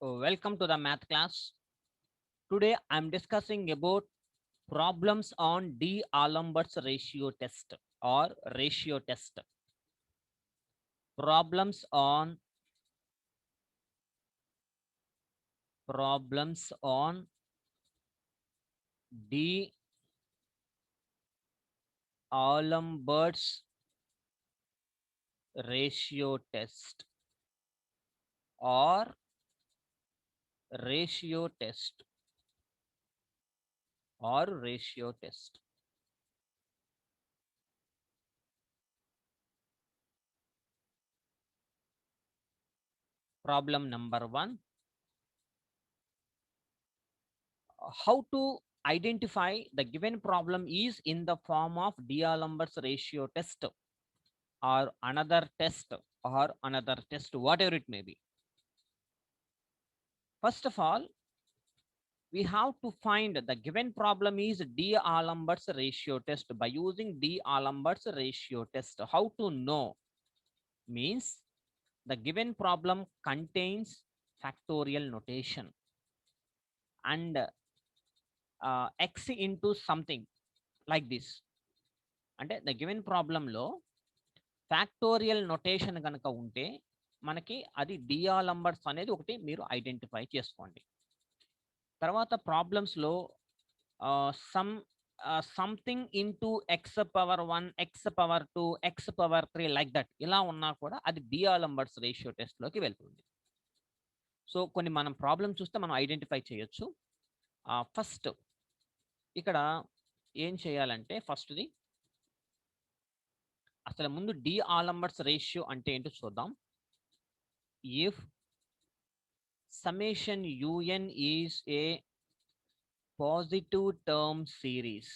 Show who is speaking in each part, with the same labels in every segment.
Speaker 1: Welcome to the math class. Today I'm discussing about problems on D'Alembert's ratio test or ratio test. Problems on problems on D'Alembert's ratio test or ratio test or ratio test. Problem number 1. How to identify the given problem is in the form of D'Alembert's ratio test or another test, whatever it may be. First of all, we have to find the given problem is D'Alembert's ratio test by using D'Alembert's ratio test. How to know means the given problem contains factorial notation and x into something like this. అంటే the given problem లో factorial notation కనుక ఉంటే మనకి అది D'Alembert's అనేది ఒకటి మీరు identify చేసుకోండి. తర్వాత ప్రాబ్లమ్స్లో something into x power 1 x power 2 x power 3 like that ఇలా ఉన్నా కూడా అది D'Alembert's రేషియో టెస్ట్లోకి వెళ్తుంది. సో కొన్ని మనం ప్రాబ్లమ్ చూస్తే మనం ఐడెంటిఫై చేయొచ్చు. ఫస్ట్ ఇక్కడ ఏం చేయాలంటే ఫస్ట్ది అసలు ముందు D'Alembert's రేషియో అంటే ఏంటో చూద్దాం. If summation un is a positive term series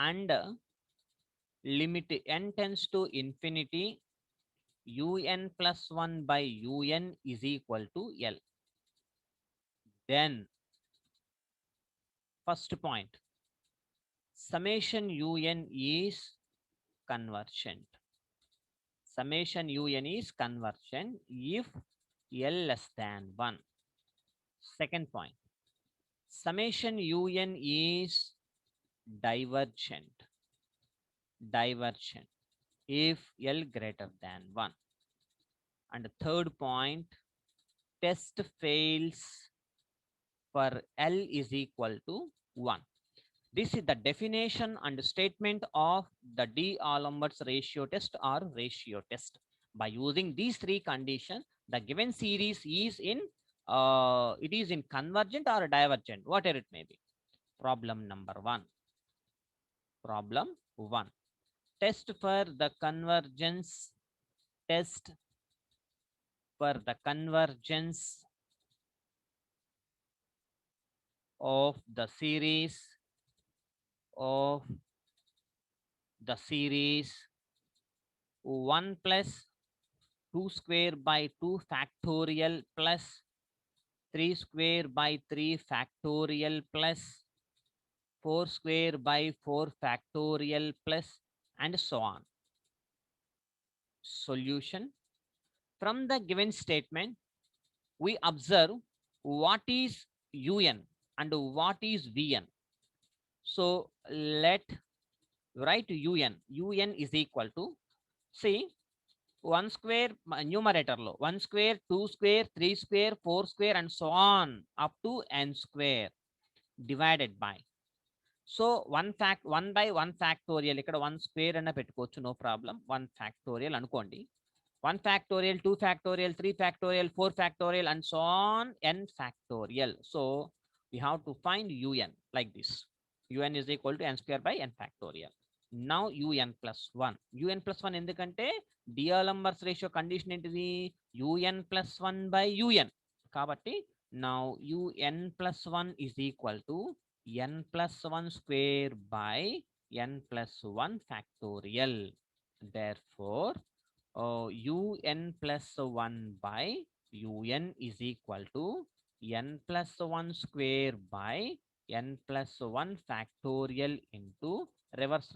Speaker 1: and limit n tends to infinity un plus 1 by un is equal to L. Then first point, summation un is convergent. Summation un is convergent if L less than 1. Second point, summation un is divergent if L greater than 1. And third point, test fails for L is equal to 1. This is the definition and statement of the D'Alembert's ratio test or ratio test. By using these three conditions, the given series is in it is in convergent or divergent, whatever it may be. Problem number 1. Problem 1. Test for the convergence. Test for the convergence of the series 1 plus 2 square by 2 factorial plus 3 square by 3 factorial plus 4 square by 4 factorial plus and so on. Solution. From the given statement, we observe what is un and what is vn. So let write un is equal to, see, 1 square numerator lo 1 square 2 square 3 square 4 square and so on up to n square divided by, so 1 by 1 factorial ఇక్కడ 1 square అన్న పెట్టుకోవచ్చు, no problem. 1 factorial అనుకోండి. 1 factorial 2 factorial 3 factorial 4 factorial and so on n factorial. So we have to find un like this. un is equal to n square by n factorial. Now un plus 1 ఎందుకంటే D'Alembert's ratio condition ఏంటిది, un plus 1 by un. కాబట్టి now un plus 1 is equal to n plus 1 square by n plus 1 factorial. Therefore un plus 1 by un is equal to n plus 1 square by n plus 1 factorial into reverse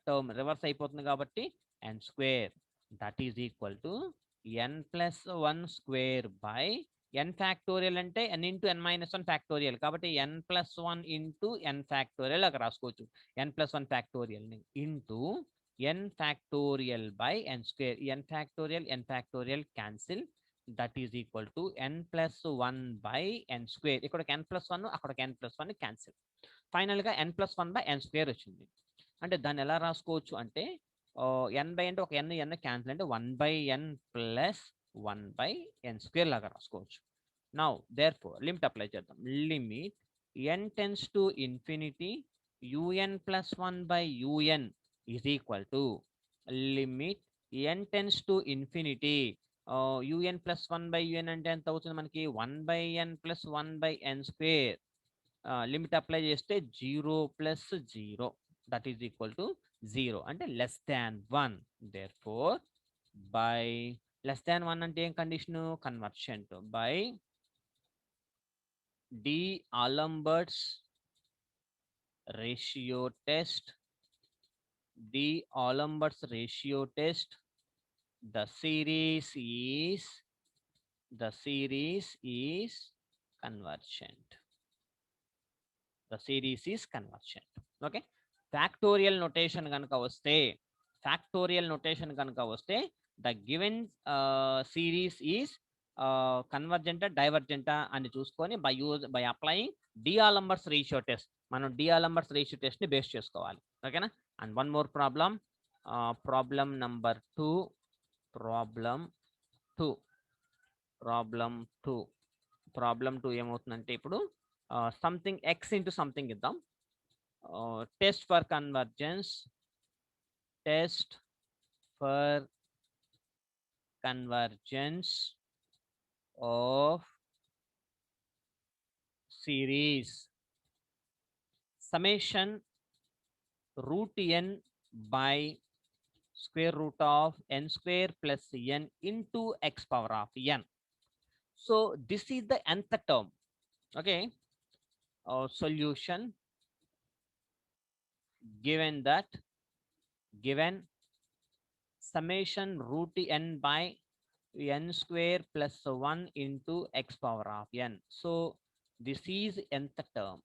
Speaker 1: term reverse అయిపోతుంది కాబట్టి n square, that is equal to n plus 1 square by n factorial అంటే n into n minus 1 factorial కాబట్టి n plus 1 into n factorial అక్కడ రాసుకోవచ్చు n plus 1 ఫ్యాక్టోరియల్ని into n factorial by n square n factorial cancel that is equal to n plus 1 by n square ఇక్కడికి n plus 1 అక్కడికి n plus 1 cancel ఫైనల్గా n plus 1 by n square వచ్చింది అంటే దాన్ని ఎలా రాసుకోవచ్చు అంటే n బై అంటే ఒక n క్యాన్సిల్ అంటే 1 by n plus 1 by n square లాగా రాసుకోవచ్చు now therefore limit apply చేద్దాం limit n tends to infinity un plus 1 by un is equal to limit n tends to infinity un plus 1 by un అంటే ఎంత అవుతుంది మనకి 1 by n plus 1 by n square limit apply చేస్తే 0 plus 0 that is equal to 0 అంటే less than 1 there four by less than 1 అంటే ఏం condition convergent by d'Alembert's ratio test the series is convergent. Okay factorial notation కనుక వస్తే the given series is కన్వర్జెంటా డైవర్జెంటా అని చూసుకొని by applying d'Alembert's ratio test మనం డిఆలంబర్స్ రేషియో టెస్ట్ ని బేస్ చేసుకోవాలి ఓకేనా and one more problem problem number 2 problem 2 ఏమవుతుందంటే ఇప్పుడు సంథింగ్ ఎక్స్ ఇంటూ సంథింగ్ ఇద్దాం test for convergence of series summation root n by square root of n square plus n into x power of n. So this is the nth term. Okay. Solution given summation root n by n square plus 1 into x power of n. So this is nth term.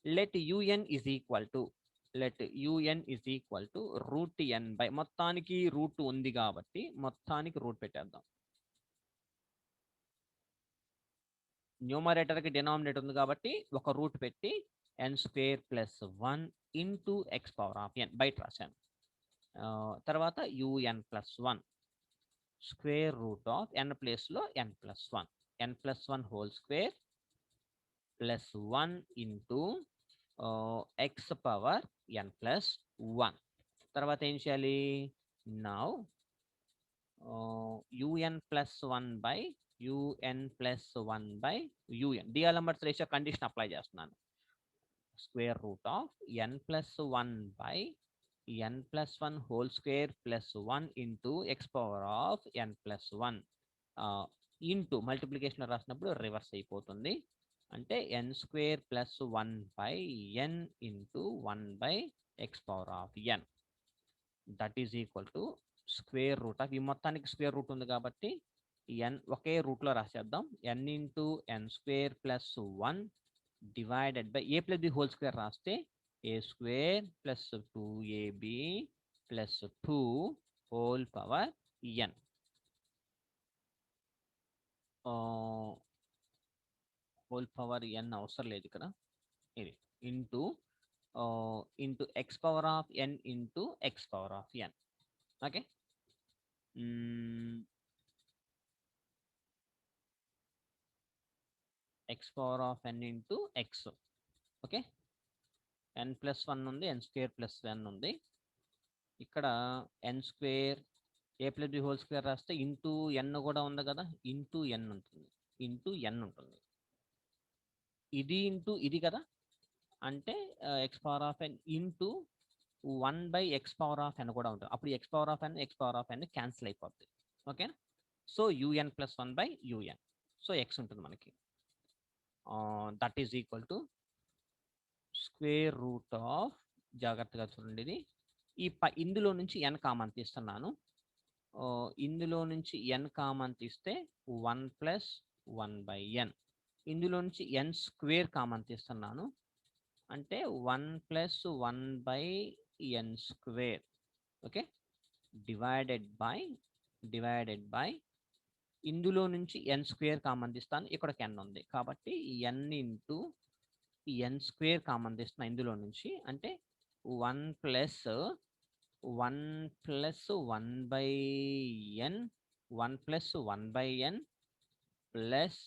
Speaker 1: Let un is equal to root n by మొత్తానికి route ఉంది కాబట్టి మొత్తానికి route పెట్టేద్దాం numerator కి denominator ఉంది కాబట్టి ఒక root పెట్టి n square plus 1 into x power of n బయట రాశాను తర్వాత un plus 1 square root of n place లో n plus 1 whole square plus 1 into x power n plus 1 తర్వాత ఏం చేయాలి now un plus 1 by un plus 1 by un d'Alembert's ratio condition apply చేస్తున్నాను square root of n plus 1 by n plus 1 whole square plus 1 into x power of n plus 1 into multiplication రాసినప్పుడు reverse అయిపోతుంది అంటే n square plus 1 by n into 1 by x power of n that is equal to square root of ఈ మొత్తానికి square root ఉంది కాబట్టి n ఒకే రూట్లో రాసేద్దాం n into n square plus 1 divided by a plus b whole square రాస్తే a square plus 2ab plus 2 whole power n whole power n అవసరం లేదు ఇక్కడ ఇది into x power of n into x power of n okay X power of n into X okay n plus 1 ఉంది n square plus 1 ఉంది ఇక్కడ n square a plus b whole square రాస్తే into n కూడా ఉంది కదా into n ఉంటుంది ఇది into ఇది కదా అంటే x power of n into 1 by x power of n కూడా ఉంటుంది అప్పుడు x power of n cancel అయిపోద్ది okay so un plus 1 by un so x ఉంటుంది మనకి that is equal to square root of జాగ్రత్తగా చూడండి ఇది ఇందులో నుంచి n కామన్ తీస్తున్నాను ఇందులో నుంచి n కామన్ తీస్తే 1 ప్లస్ 1/n. ఇందులో నుంచి n స్క్వేర్ కామన్ తీస్తున్నాను అంటే 1 plus 1/n square. Okay, divided by ఇందులో నుంచి n స్క్వేర్ కామన్ తీస్తాను, ఇక్కడ ఒక n ఉంది కాబట్టి n into n square common తీస్తున్నా ఇందులో నుంచి అంటే 1 plus 1/n 1 plus 1/n plus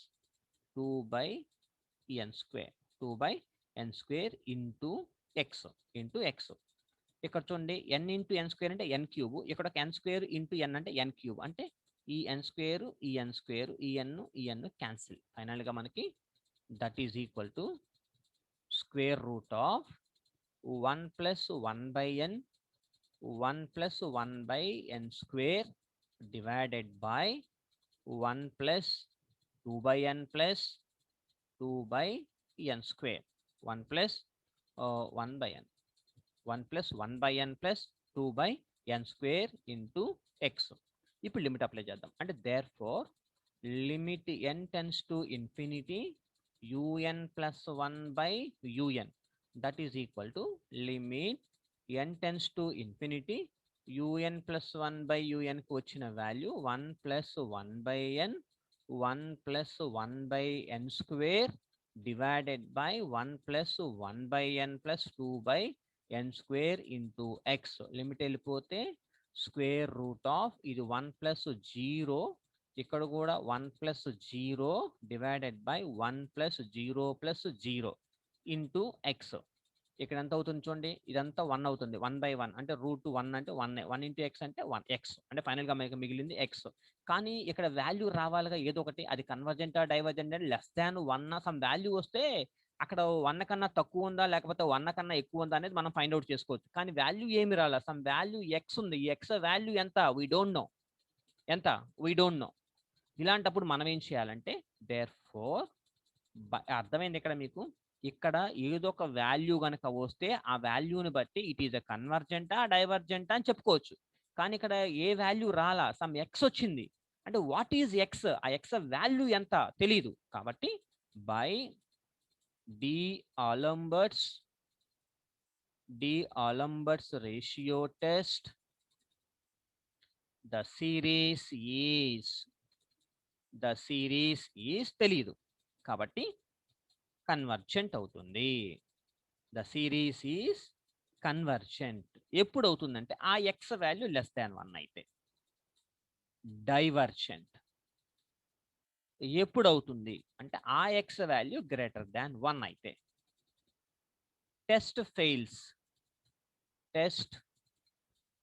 Speaker 1: 2/n square into X. ఇక్కడ చూడండి n ఇంటూ n స్క్వేర్ అంటే n క్యూబ్, ఇక్కడ ఒక n స్క్వేర్ ఇంటూ n అంటే n క్యూబ్, అంటే ఈ n స్క్వేర్ ఈ n స్క్వేర్ ఈ n క్యాన్సిల్. ఫైనల్గా మనకి that is equal to square root of 1 plus 1/n 1 plus 1/n square divided by 1 plus 2/n plus 2/n square 1 plus 1/n 1 plus 1/n plus 2/n square into x. ఇప్పుడు limit apply చేద్దాం అంటే therefore limit n tends to infinity un plus 1/un that is equal to limit n tends to infinity un plus 1/un కి వచ్చిన value 1 plus 1/n 1 plus 1/n square divided by 1 plus 1/n plus 2/n square into x. Limit వెళ్ళిపోతే square root of ఇది 1 plus 0, ఇక్కడ కూడా 1 plus 0 divided by 1 plus 0 plus 0 into X. ఇక్కడ ఎంత అవుతుంది చూడండి, ఇదంతా 1 అవుతుంది, 1/1 అంటే రూట్ 1 అంటే 1 ఇంటూ ఎక్స్ అంటే 1 ఎక్స్ అంటే ఫైనల్గా మనకి మిగిలింది ఎక్స్. కానీ ఇక్కడ వాల్యూ రావాలిగా ఏదో ఒకటి, అది కన్వర్జెంటా డైవర్జెంట్ అంటే లెస్ దాన్ 1 సమ్ వాల్యూ వస్తే అక్కడ 1 కన్నా తక్కువ ఉందా లేకపోతే 1 కన్నా ఎక్కువ ఉందా అనేది మనం ఫైండ్ అవుట్ చేసుకోవచ్చు. కానీ వాల్యూ ఏమి రాలా, సమ్ వాల్యూ ఎక్స్ ఉంది, ఈ ఎక్స్ వాల్యూ ఎంత వీ డోంట్ నో. ఇలాంటప్పుడు మనం ఏం చేయాలంటే దేర్ ఫోర్ అర్థమైంది ఇక్కడ మీకు, ఇక్కడ ఏదో ఒక వాల్యూ కనుక వస్తే ఆ వాల్యూని బట్టి ఇట్ ఈస్ ఎ కన్వర్జెంటా డైవర్జెంటా అని చెప్పుకోవచ్చు. కానీ ఇక్కడ ఏ వాల్యూ రాలా, సమ్ ఎక్స్ వచ్చింది అంటే వాట్ ఈజ్ ఎక్స్, ఆ ఎక్స్ వాల్యూ ఎంత తెలీదు. కాబట్టి by d'Alembert's ratio test the series is తెలియదు కాబట్టి కన్వర్జెంట్ అవుతుంది. ద సిరీస్ ఈజ్ కన్వర్జెంట్ ఎప్పుడు అవుతుందంటే ఆ ఎక్స్ వాల్యూ లెస్ దాన్ 1 అయితే. డైవర్జెంట్ ఎప్పుడు అవుతుంది అంటే ఆ ఎక్స్ వాల్యూ గ్రేటర్ దాన్ 1 అయితే. టెస్ట్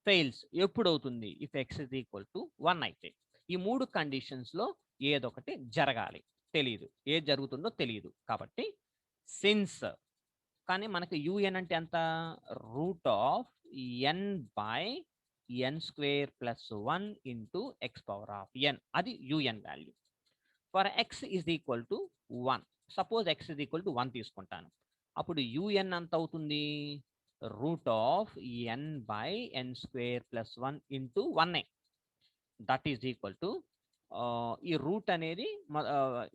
Speaker 1: ఫెయిల్స్ ఎప్పుడు అవుతుంది if X is equal to 1 అయితే. ఈ 3 కండిషన్స్ లో ఏదొకటి జరగాలి, తెలియదు ఏది జరుగుతుందో తెలియదు. కాబట్టి సిన్స్, కానీ మనకి un అంటే ఎంత, route of n by n square plus 1 into x power of n, అది un value. For X is equal to 1, suppose X is equal to 1 తీసుకుంటాను, అప్పుడు un ఎంత అవుతుంది, route of n by n square plus 1 into 1a that is equal to ఈ route అనేది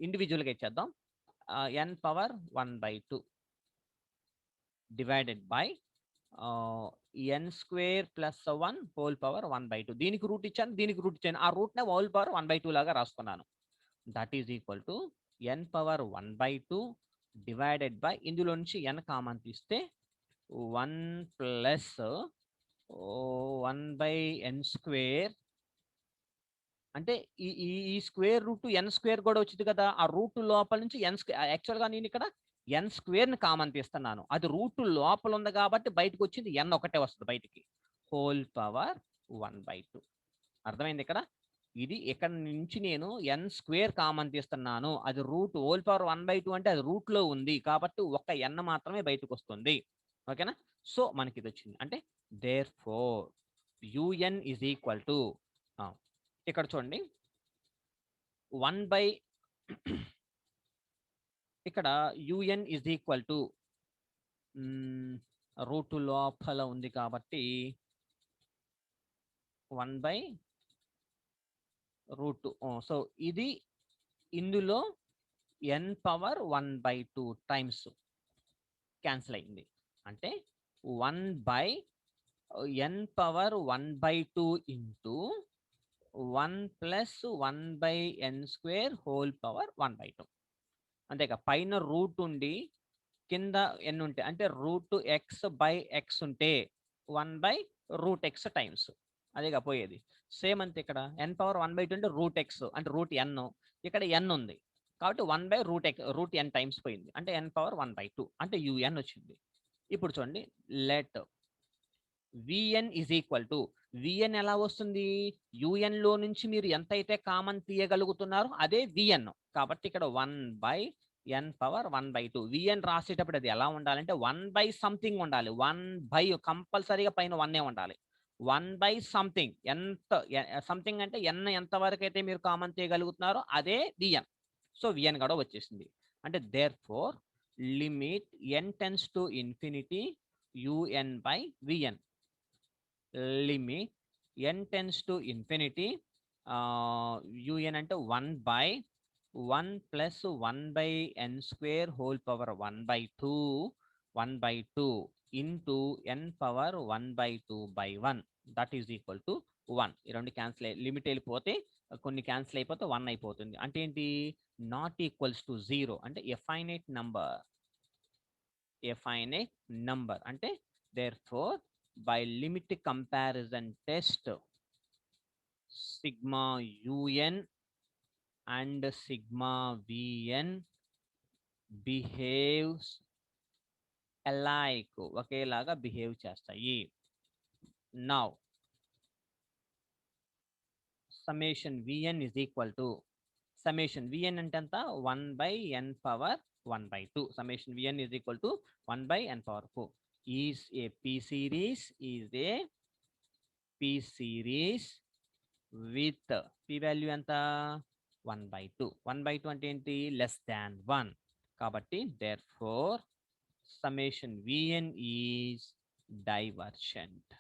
Speaker 1: ఇండివిజువల్గా ఇచ్చేద్దాం, n power 1/2 divided by n square plus 1 whole power 1/2. దీనికి route ఇచ్చాను, దీనికి రూట్ ఇచ్చాను, ఆ రూట్నే హోల్ పవర్ 1/2 లాగా రాసుకున్నాను. That is equal to n power 1/2 divided by ఇందులో నుంచి n కామన్ తీస్తే 1 ప్లస్ 1/n స్క్వేర్ అంటే ఈ స్క్వేర్ రూట్ n స్క్వేర్ కూడా వచ్చింది కదా, ఆ రూట్ లోపల నుంచి n స్క్వేర్, యాక్చువల్గా నేను ఇక్కడ n స్క్వేర్ని కామన్ తీస్తున్నాను, అది రూట్ లోపల ఉంది కాబట్టి బయటకు వచ్చింది n ఒకటే వస్తుంది బయటికి, హోల్ పవర్ 1/2. అర్థమైంది ఇక్కడ, ఇది ఇక్కడ నుంచి నేను n స్క్వేర్ కామన్ తీస్తున్నాను, అది రూట్ హోల్ పవర్ 1/2 అంటే అది రూట్ లో ఉంది కాబట్టి ఒక n మాత్రమే బయటకు వస్తుంది. ఓకేనా, సో మనకి ఇది వచ్చింది అంటే therefore un is equal to, ఇక్కడ చూడండి 1 ఇక్కడ un is equal to root లోపల ఉంది కాబట్టి 1/, రూట్. సో ఇది ఇందులో n^1/2 టైమ్స్ క్యాన్సిల్ అయింది. అంటే 1/n^1/2 into 1 plus 1/n² whole power 1/2. అంతేగా, పైన రూట్ ఉండి కింద ఎన్ ఉంటే, అంటే √x/x ఉంటే 1/√x టైమ్స్, అదేగా పోయేది. సేమ్ అంతే ఇక్కడ n^1/2 అంటే √x అంటే √n, ఇక్కడ n ఉంది కాబట్టి 1/√n టైమ్స్ పోయింది, అంటే n^1/2 అంటే un వచ్చింది. ఇప్పుడు చూడండి, let vn is equal to, vn ఎలా వస్తుంది, un లో నుంచి మీరు ఎంత అయితే కామన్ తీయగలుగుతున్నారో అదే vn. కాబట్టి ఇక్కడ 1/n^1/2. vn రాసేటప్పుడు అది ఎలా ఉండాలంటే 1/something ఉండాలి. 1/, కంపల్సరీగా పైన 1 ఉండాలి. 1/something, ఎంత సంథింగ్ అంటే n ఎంత వరకు అయితే మీరు కామన్ తీయగలుగుతున్నారో అదే vn. సో vn కూడా వచ్చేసింది. అంటే therefore limit n tends to infinity un/vn. Limit n tends to infinity un అంటే 1/1 plus 1/n² whole power 1/2 into n^1/2/1 that is equal to 1. ఈ రెండు క్యాన్సిల్ లిమిట్ వెళ్ళిపోతే కొన్ని క్యాన్సిల్ అయిపోతే 1 అయిపోతుంది. అంటే ఏంటి, నాట్ ఈక్వల్స్ టు 0 అంటే ఎఫైనైట్ నంబర్. అంటే therefore by limit comparison test, sigma un and sigma vn behaves alike, ఒకేలాగా బిహేవ్ చేస్తాయి. Now summation vn is equal to, summation vn అంటే ఎంత, 1/n^1/2. Summation vn is equal to 1/n^4. is a p series with p value ఎంత, 1/2. 1/2 అంటే ఏంటి, less than 1. కాబట్టి therefore summation vn is divergent.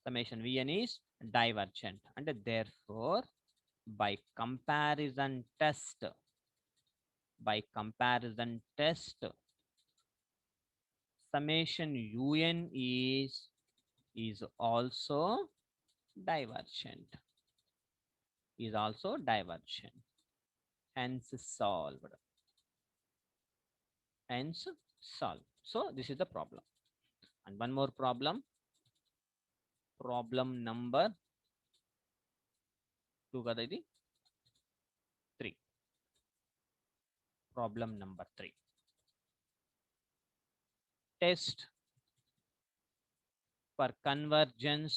Speaker 1: Summation vn is divergent. అంటే therefore by comparison test, summation un is also divergent, hence solved. So this is the problem. And one more problem number 2 కదా ఇది 3. problem number 3. Test for convergence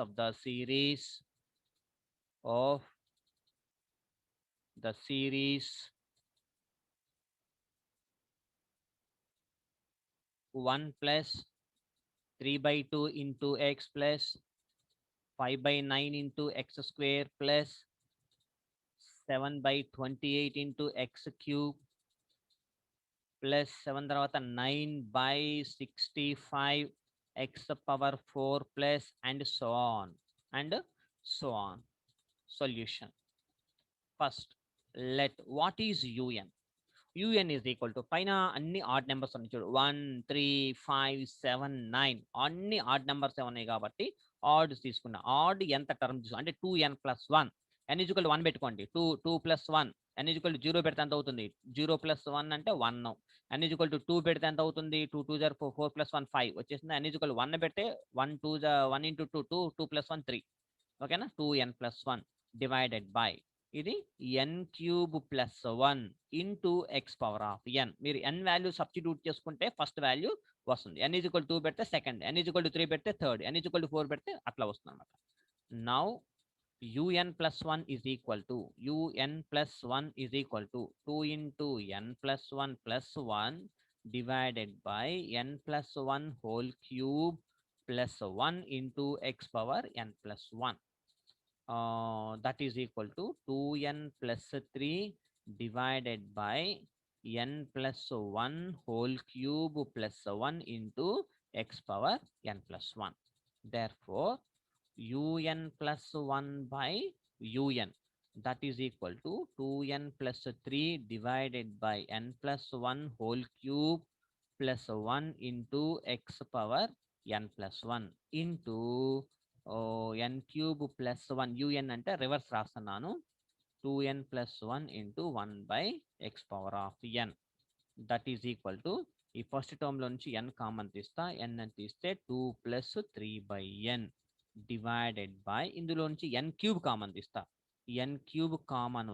Speaker 1: of the series of 1 plus 3/2 into x plus 5/9 into x square plus 7/28 into x cube plus 7 తర్వాత 9/65 x power 4 plus and so on. Solution. First, let what is un? un is equal to, పైన అన్ని odd numbers ఉన్నాయి చూడు, 1 3 5 7 9 అన్ని odd numbers ఉన్నాయి కాబట్టి add తీసుకున్నా. Add ఎంత టర్మ్ తీసుకున్నా అంటే 2n + 1. n = 1 పెట్టుకోండి. 2 + 1 n = 0 పెడితే ఎంత అవుతుంది, 0 + 1 అంటే 1. n = 2 పెడితే ఎంత అవుతుంది, 2 2 4 4 + 1 5 వచ్చేసింది. n = 1 పెడితే 1 2 1 × 2 2 2 + 1 3. ఓకేనా, 2n + 1 డివైడెడ్ బై ఇది n³ + 1 into x power of n. మీరు n వాల్యూ సబ్స్టిట్యూట్ చేసుకుంటే ఫస్ట్ వాల్యూ వస్తుంది. n = 2 పెడితే సెకండ్, n = 3 పెడితే థర్డ్, n = 4 పెడితే అట్లా వస్తుంది అనమాట. Now un + 1 is equal to 2 into n + 1 + 1 divided by n + 1 whole cube plus 1 into x power n + 1. That is equal to 2n + 3 divided by n + 1 whole cube plus 1 into x power n + 1. Therefore, un plus 1 by un, that is equal to 2n plus 3 divided by n plus 1 whole cube plus 1 into x power n plus 1 into n cube plus 1 un అంటే reverse రాస్తున్నాను 2n plus 1 into 1 by x power of n, that is equal to ఈ first term లో నుంచి n common తీస్తా n అని తీస్తే 2 plus 3 by n divided by ఇందులో నుంచి n క్యూబ్ కామన్ తీస్తా n క్యూబ్ కామన్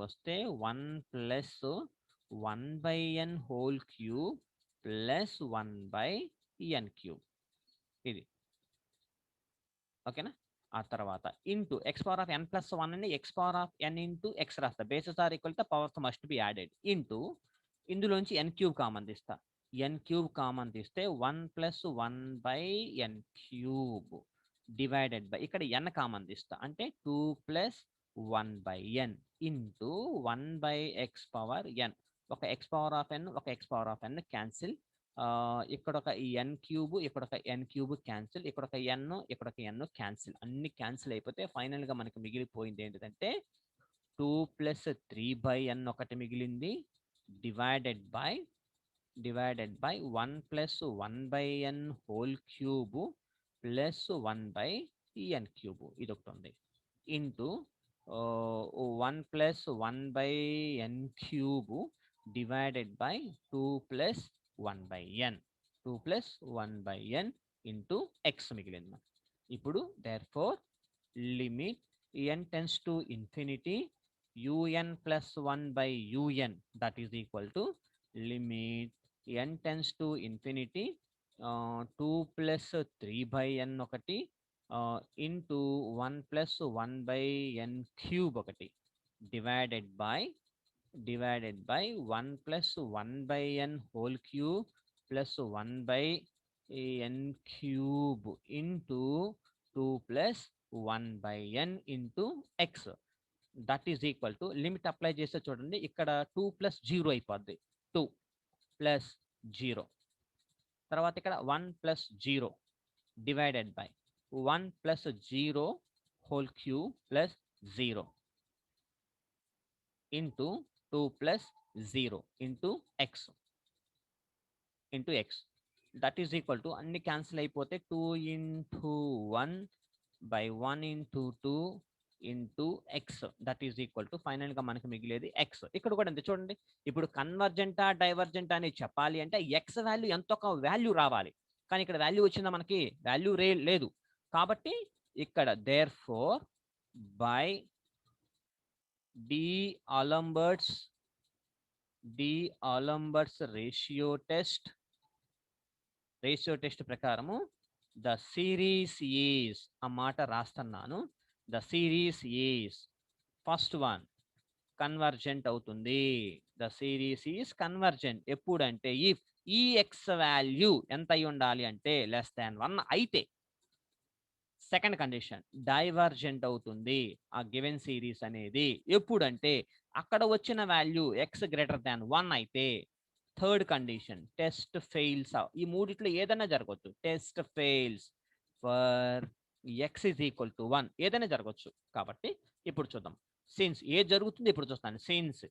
Speaker 1: వస్తే one plus 1 by n whole cube plus 1 by n cube, ఇది ఓకేనా. ఆ తర్వాత into x power of n plus 1 అని x power of n into x రాస్తా, bases are equal to powers must be added into ఇందులోంచి n cube common తీస్తా, n cube common తీస్తే 1 plus 1 by n cube divided by ఇక్కడ n common తీస్తా అంటే 2 plus 1 by n into 1 by x power n, ఒక x power of n ఒక x power of n cancel, ఇక్కడ ఒక n cube ఇక్కడ ఒక ఎన్ క్యూబ్ క్యాన్సిల్, ఇక్కడ ఒక ఎన్ ఇక్కడ ఒక ఎన్ క్యాన్సిల్, అన్ని క్యాన్సిల్ అయిపోతే ఫైనల్ గా మనకి మిగిలిపోయింది ఏంటంటే 2 ప్లస్ 3 బై ఎన్ ఒకటి మిగిలింది divided by 1 plus 1 by n whole cube plus 1 by n cube, ఇది ఒకటి ఉంది into 1 plus 1 by n cube divided by 2 plus 1 by n, 2 plus 1 by n into x మిగిలింది. ఇప్పుడు therefore limit n tends to infinity un plus 1 by un, that is equal to limit n tends to infinity 2 plus 3 by n ఒకటి into 1 plus 1 by n cube ఒకటి divided by 1 plus 1 by n whole cube plus 1 by n cube into 2 plus 1 by n into x, that is equal to limit apply చేస్తే చూడండి ఇక్కడ 2 plus 0 అయిపోద్ది, 2 plus 0 తర్వాత ఇక్కడ 1 plus 0 divided by 1 plus 0 whole cube plus 0 into 2 plus 0 into X that is equal to అన్ని cancel అయిపోతే 2 into 1 by 1 into 2 into X, that is equal to final గా మనకి మిగిలేది ఎక్స్. ఇక్కడ కూడా అంతే చూడండి, ఇప్పుడు కన్వర్జెంటా డైవర్జెంటా అని చెప్పాలి అంటే ఎక్స్ వాల్యూ ఎంత ఒక వాల్యూ రావాలి, కానీ ఇక్కడ వాల్యూ వచ్చిందా మనకి వాల్యూ లేదు కాబట్టి ఇక్కడ therefore by d'Alembert's ratio test ప్రకారము ద సిరీస్ ఈజ్ ఆ మాట రాస్తున్నాను, the series is first one convergent అవుతుంది, ద సిరీస్ ఈజ్ కన్వర్జెంట్ ఎప్పుడంటే ఇఫ్ ఈ ఎక్స్ వాల్యూ ఎంత అయి ఉండాలి అంటే లెస్ దాన్ 1 అయితే. సెకండ్ కండిషన్ డైవర్జెంట్ అవుతుంది ఆ గివెన్ సిరీస్ అనేది ఎప్పుడంటే అక్కడ వచ్చిన వాల్యూ ఎక్స్ గ్రేటర్ దాన్ 1 అయితే. థర్డ్ కండిషన్ టెస్ట్ ఫెయిల్స్, ఈ మూడిట్లో ఏదైనా జరగవచ్చు, test fails for X is equal to 1 ఏదైనా జరగవచ్చు. కాబట్టి ఇప్పుడు చూద్దాం సిన్స్ ఏది జరుగుతుంది ఇప్పుడు చూస్తాను. Since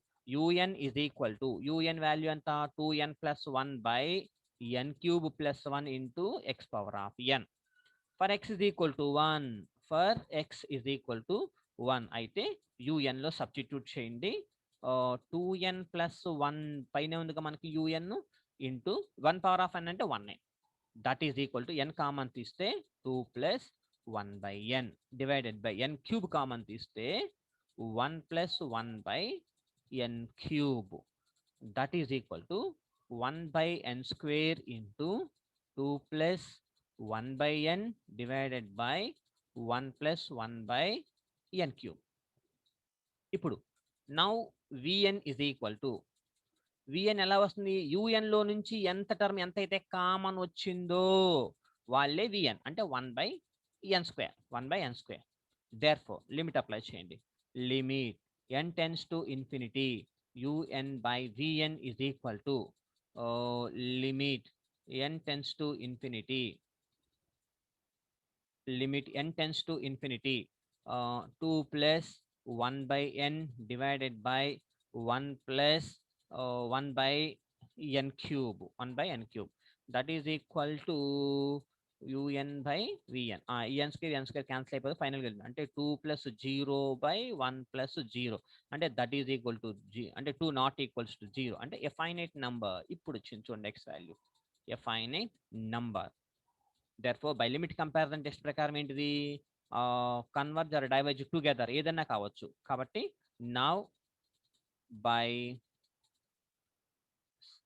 Speaker 1: un is equal to un value ఎంత 2n plus 1 by n cube plus 1 into x power of n, for X is equal to 1 అయితే un లో సబ్స్టిట్యూట్ చేయండి, 2n ప్లస్ 1 పైన ఉందిగా మనకి un into 1 power of n అంటే 1, that is equal to n common తీస్తే 2 plus 1 by n divided by n cube common తీస్తే 1 plus 1 by n cube, that is equal to 1 by n square into 2 plus 1 by n divided by 1 plus 1 by n cube. ఇప్పుడు now vn is equal to vn ఎలా వస్తుంది, un లో నుంచి ఎంత term ఎంత అయితే common వచ్చిందో వాళ్ళే vn అంటే 1 by n square. Therefore limit apply చేయండి, limit n tends to infinity un by vn is equal to limit n tends to infinity, limit n tends to infinity, 2 plus 1 by n divided by 1 plus 1 by n cube, 1 by n cube, that is equal to un by vn. En square cancel అయిపోతే final గా అంటే 2 plus 0 by 1 plus 0 అంటే that is equal to అంటే 2 not equals to 0 అంటే a finite number. ఇప్పుడు వచ్చింది చూడండి x value, a finite number. therefore by limit comparison test ప్రకారం ఏంటిది, కన్వర్జ్ ఆర్ డైవర్జ్ టుగెదర్ ఏదన్నా కావచ్చు. కాబట్టి now by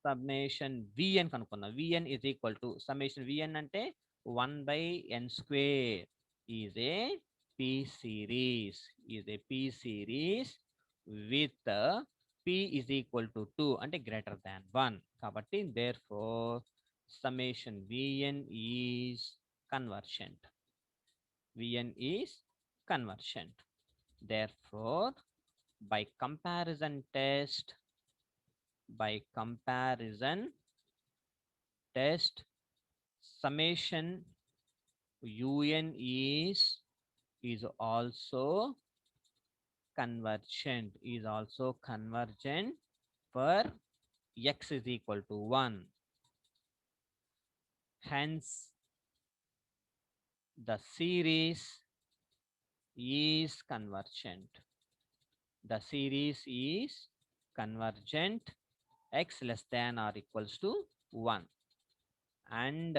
Speaker 1: summation vn కనుక్కున్నాం. vn is equal to summation vn అంటే 1 by n square is a p series, is a p series with p is equal to 2 అంటే greater than 1. కాబట్టి therefore summation vn is convergent. vn is convergent. Therefore by comparison test, by comparison test, summation un is also convergent, is also convergent for x is equal to 1. Hence the series is convergent. The series is convergent x less than or equals to 1 and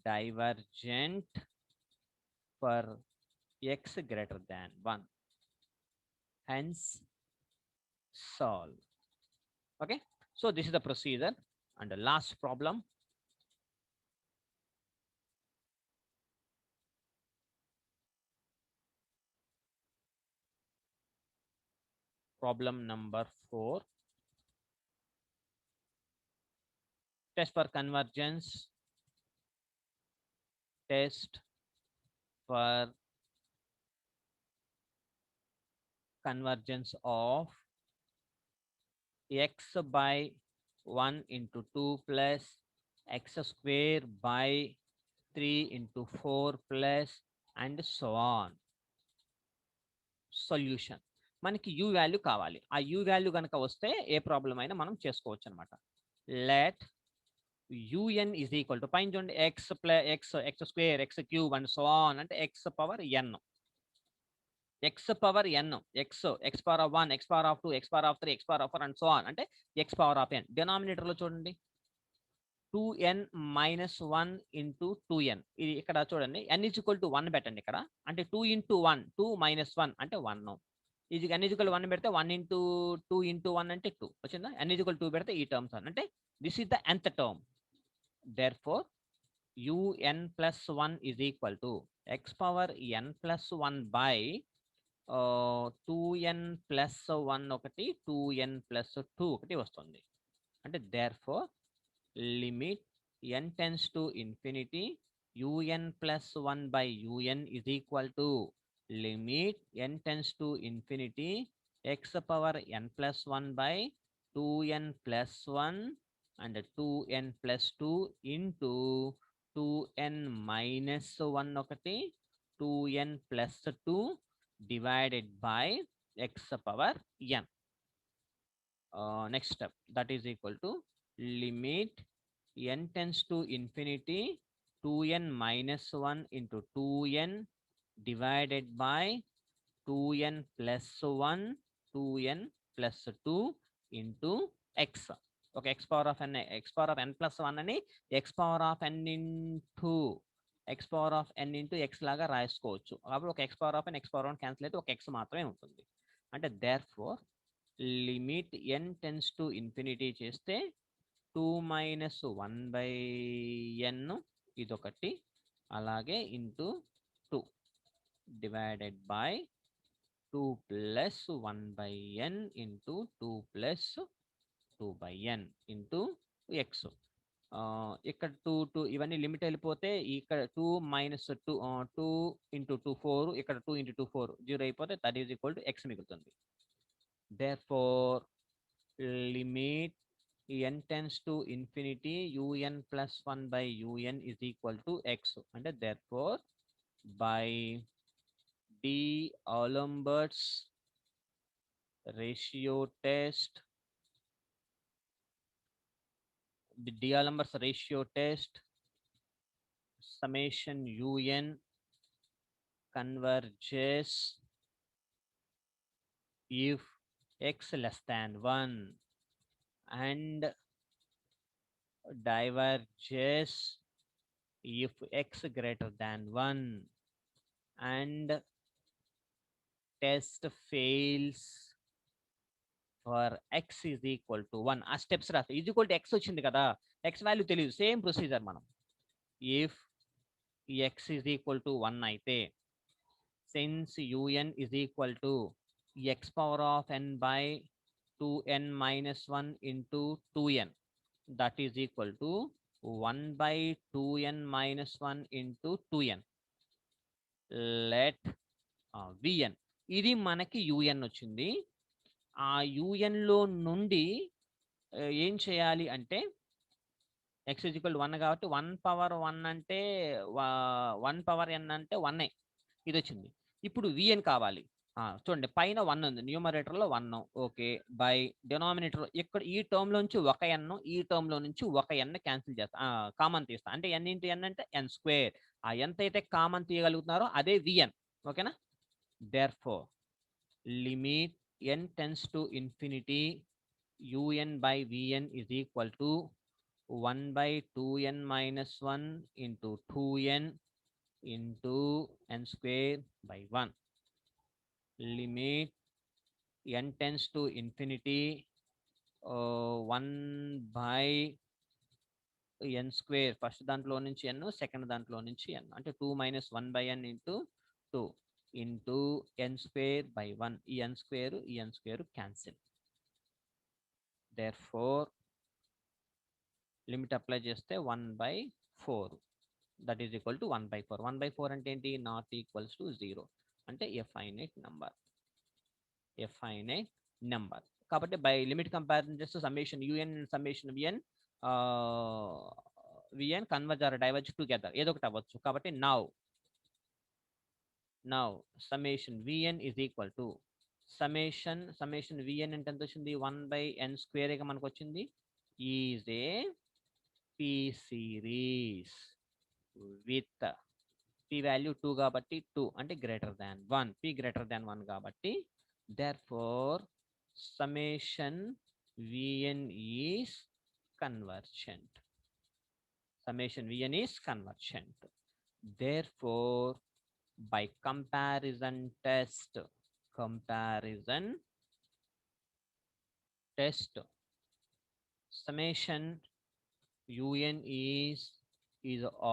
Speaker 1: divergent for x greater than 1. Hence solve. Okay, so this is the procedure. And the last problem, problem number 4. Test for convergence, test for convergence of x by 1 into 2 plus x square by 3 into 4 plus and so on. Solution, మనకి you value కావాలి. ఆ you value కనుక వస్తే ఏ problem అయినా మనం చేసుకోవచ్చు అనమాట. Let un is equal to పైన చూడండి x plus x, x square, x cube and so on అంటే x power n, x power n, x x power of 1, x power of 2, x power of 3, x power of 4 and so on అంటే x power of n. డినామినేటర్లో చూడండి 2n minus 1 into 2n, ఇది ఇక్కడ చూడండి n is equal to 1 పెట్టండి ఇక్కడ, అంటే 2 into 1, 2 minus 1 అంటే 1. ఇది n ఈజ్ ఈక్వల్ 1 పెడితే 1 ఇంటూ 2 ఇంటూ 1 అంటే 2 వచ్చిందా. n ఈజ్ ఈక్వల్ 2 పెడితే ఈ టర్మ్స్ అంటే this is the nth term. therefore un plus 1 is equal to x power n plus 1 by 2n plus 1 ఒకటి 2n plus 2 ఒకటి వస్తుంది. అంటే therefore limit n tends to infinity un plus 1 by un is equal to limit n tends to infinity x power n plus 1 by 2n plus 1 and 2n plus 2 into 2n minus 1 ఒకటి 2n plus 2 divided by x power n. Next step, that is equal to limit n tends to infinity 2n minus 1 into 2n divided by 2n plus 1 2n plus 2 into x. Okay, x power of n plus 1 అని x power of n into x లాగా రాసుకోవచ్చు. కాబట్టి ఒక x power of n x power 1 cancel అయితే ఒక x మాత్రమే ఉంటుంది. అంటే therefore limit n tends to infinity చేస్తే 2 మైనస్ 1 బై n ఇదొకటి, అలాగే into 2 divided by 2 plus 1 by n into 2 plus 2 by n into X. ఇక్కడ 2 ఇవన్నీ లిమిట్ వెళ్ళిపోతే ఇక్కడ 2 మైనస్ 2 ఇంటూ 2 4, ఇక్కడ 2 ఇంటూ 2 4 0 అయిపోతే that is equal to X మిగులుతుంది. therefore limit n tends to infinity, un plus 1 by un is equal to x. And therefore, by D'Alembert's ratio test, summation un converges if x less than 1 and diverges if x greater than 1 and test fails for x is equal to 1. ఆ steps రాస్తా. Is equal to x వచ్చింది కదా, x value తెలియదు, same procedure మనం. If x is equal to 1 అయితే, since un is equal to x power of n by 2n minus 1 into 2n, that is equal to 1 by 2n minus 1 into 2n. Let vn, ఇది మనకి un వచ్చింది. ఆ un లో నుండి ఏం చేయాలి అంటే, x is equal to 1 కాబట్టి 1 power 1 అంటే 1 power n అంటే 1, ఇది వచ్చింది. ఇప్పుడు vn కావాలి. చూడండి, పైన 1 ఉంది, న్యూమరేటర్ లో 1. ఓకే, బై డినామినేటర్ ఇక్కడ ఈ టర్మ్ లో నుంచి ఒక n, ఈ టర్మ్ లో నుంచి ఒక n క్యాన్సిల్ చేస్తా, కామన్ తీస్తా. అంటే n ఇంటూ n అంటే n స్క్వేర్. ఆ ఎంత అయితే కామన్ తీయగలుగుతున్నారో అదే vn. ఓకేనా? therefore limit n tends to infinity, un by vn is equal to 1 by 2n minus 1 into 2n into n square by 1. Limit n tends to infinity, 1 by n square, first దాంట్లో నుంచి n, second దాంట్లో నుంచి n, అంటే 2 minus 1 by n into 2 into n square by 1. ఈ n square cancel. therefore limit apply చేస్తే 1 by 4, that is equal to 1 by 4. 1 by 4 అంటే ఏంటి? Not equals to 0, అంటే ఎ ఫైనైట్ నెంబర్. కాబట్టి బై లిమిట్ కంపారిజన్ చేస్తే summation un summation vn converge or diverge together, ఏదో ఒకటి అవ్వచ్చు. కాబట్టి now summation vn is equal to summation vn అంటే ఎంత వచ్చింది? 1 by n square గా మనకు వచ్చింది. Is a p series with p value 2 కాబట్టి 2 అంటే greater than 1, p greater than 1 కాబట్టి, therefore summation vn is convergent. therefore by comparison test, summation un is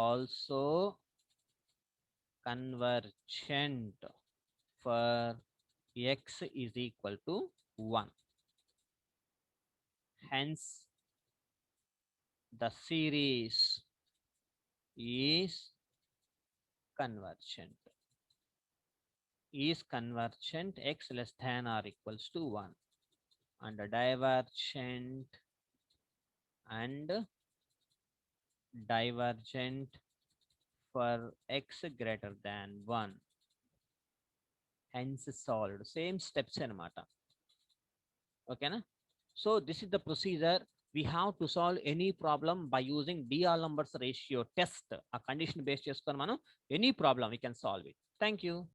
Speaker 1: also convergent for x is equal to 1. Hence the series is convergent x less than or equals to 1, and divergent for x greater than 1. hence solved. Same steps anamata. Okay na? So this is the procedure. We have to solve any problem by using D'Alembert's ratio test. A condition based cheskoni manam any problem we can solve it. Thank you.